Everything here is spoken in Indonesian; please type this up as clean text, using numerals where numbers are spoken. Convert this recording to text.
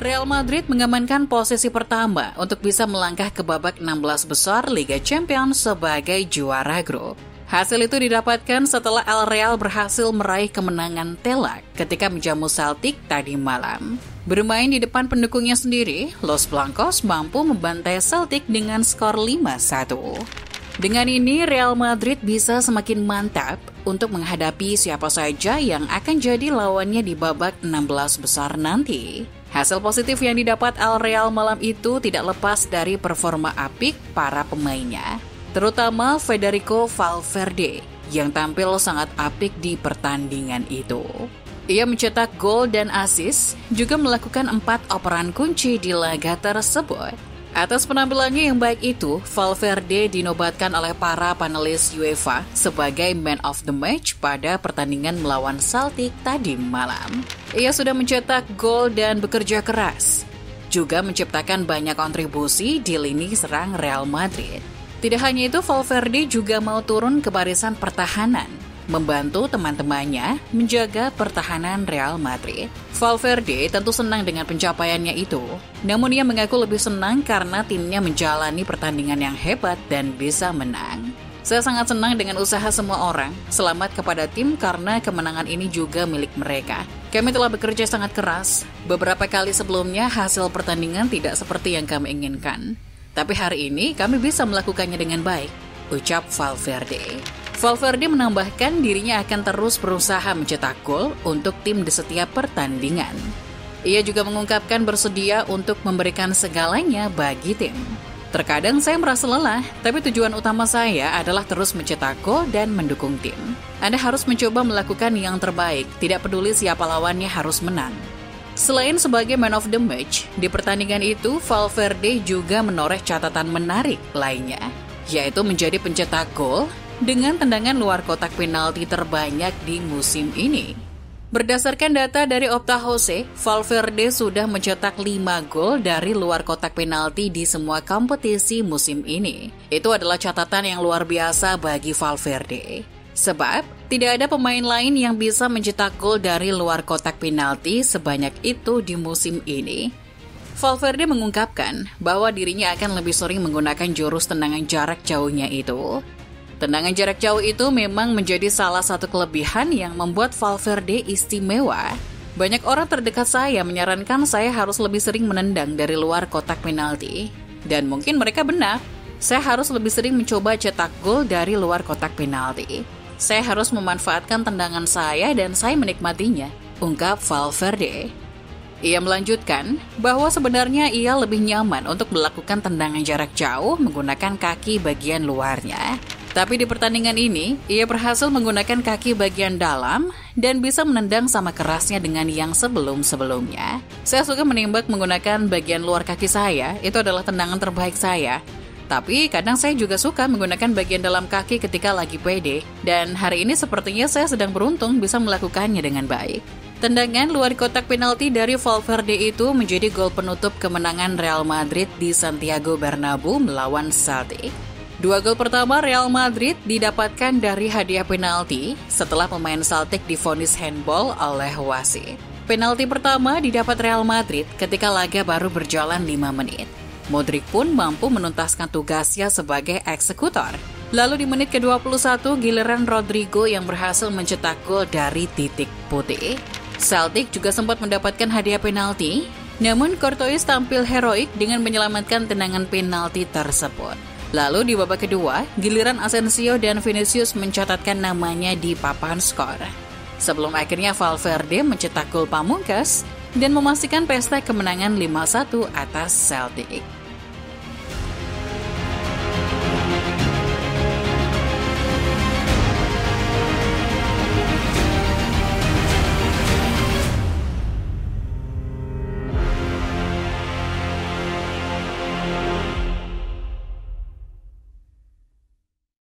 Real Madrid mengamankan posisi pertama untuk bisa melangkah ke babak 16 besar Liga Champions sebagai juara grup. Hasil itu didapatkan setelah El Real berhasil meraih kemenangan telak ketika menjamu Celtic tadi malam. Bermain di depan pendukungnya sendiri, Los Blancos mampu membantai Celtic dengan skor 5-1. Dengan ini, Real Madrid bisa semakin mantap untuk menghadapi siapa saja yang akan jadi lawannya di babak 16 besar nanti. Hasil positif yang didapat El Real malam itu tidak lepas dari performa apik para pemainnya, terutama Federico Valverde yang tampil sangat apik di pertandingan itu. Ia mencetak gol dan assist, juga melakukan 4 operan kunci di laga tersebut. Atas penampilannya yang baik itu, Valverde dinobatkan oleh para panelis UEFA sebagai Man of the Match pada pertandingan melawan Celtic tadi malam. Ia sudah mencetak gol dan bekerja keras, juga menciptakan banyak kontribusi di lini serang Real Madrid. Tidak hanya itu, Valverde juga mau turun ke barisan pertahanan, membantu teman-temannya menjaga pertahanan Real Madrid. Valverde tentu senang dengan pencapaiannya itu, namun ia mengaku lebih senang karena timnya menjalani pertandingan yang hebat dan bisa menang. Saya sangat senang dengan usaha semua orang. Selamat kepada tim karena kemenangan ini juga milik mereka. Kami telah bekerja sangat keras. Beberapa kali sebelumnya hasil pertandingan tidak seperti yang kami inginkan. Tapi hari ini kami bisa melakukannya dengan baik, ucap Valverde. Valverde menambahkan dirinya akan terus berusaha mencetak gol untuk tim di setiap pertandingan. Ia juga mengungkapkan bersedia untuk memberikan segalanya bagi tim. Terkadang saya merasa lelah, tapi tujuan utama saya adalah terus mencetak gol dan mendukung tim. Anda harus mencoba melakukan yang terbaik, tidak peduli siapa lawannya harus menang. Selain sebagai man of the match, di pertandingan itu Valverde juga menoreh catatan menarik lainnya, yaitu menjadi pencetak gol dengan tendangan luar kotak penalti terbanyak di musim ini. Berdasarkan data dari Opta Jose, Valverde sudah mencetak 5 gol dari luar kotak penalti di semua kompetisi musim ini. Itu adalah catatan yang luar biasa bagi Valverde. Sebab, tidak ada pemain lain yang bisa mencetak gol dari luar kotak penalti sebanyak itu di musim ini. Valverde mengungkapkan bahwa dirinya akan lebih sering menggunakan jurus tendangan jarak jauhnya itu. Tendangan jarak jauh itu memang menjadi salah satu kelebihan yang membuat Valverde istimewa. Banyak orang terdekat saya menyarankan saya harus lebih sering menendang dari luar kotak penalti. Dan mungkin mereka benar, saya harus lebih sering mencoba cetak gol dari luar kotak penalti. Saya harus memanfaatkan tendangan saya dan saya menikmatinya, ungkap Valverde. Ia melanjutkan bahwa sebenarnya ia lebih nyaman untuk melakukan tendangan jarak jauh menggunakan kaki bagian luarnya. Tapi di pertandingan ini, ia berhasil menggunakan kaki bagian dalam dan bisa menendang sama kerasnya dengan yang sebelum-sebelumnya. Saya suka menembak menggunakan bagian luar kaki saya, itu adalah tendangan terbaik saya. Tapi kadang saya juga suka menggunakan bagian dalam kaki ketika lagi pede, dan hari ini sepertinya saya sedang beruntung bisa melakukannya dengan baik. Tendangan luar kotak penalti dari Valverde itu menjadi gol penutup kemenangan Real Madrid di Santiago Bernabeu melawan Celtic. 2 gol pertama Real Madrid didapatkan dari hadiah penalti setelah pemain Celtic divonis handball oleh wasit. Penalti pertama didapat Real Madrid ketika laga baru berjalan 5 menit. Modric pun mampu menuntaskan tugasnya sebagai eksekutor. Lalu di menit ke-21 giliran Rodrigo yang berhasil mencetak gol dari titik putih. Celtic juga sempat mendapatkan hadiah penalti, namun Courtois tampil heroik dengan menyelamatkan tendangan penalti tersebut. Lalu di babak kedua, giliran Asensio dan Vinicius mencatatkan namanya di papan skor. Sebelum akhirnya Valverde mencetak gol pamungkas dan memastikan pesta kemenangan 5-1 atas Celtic.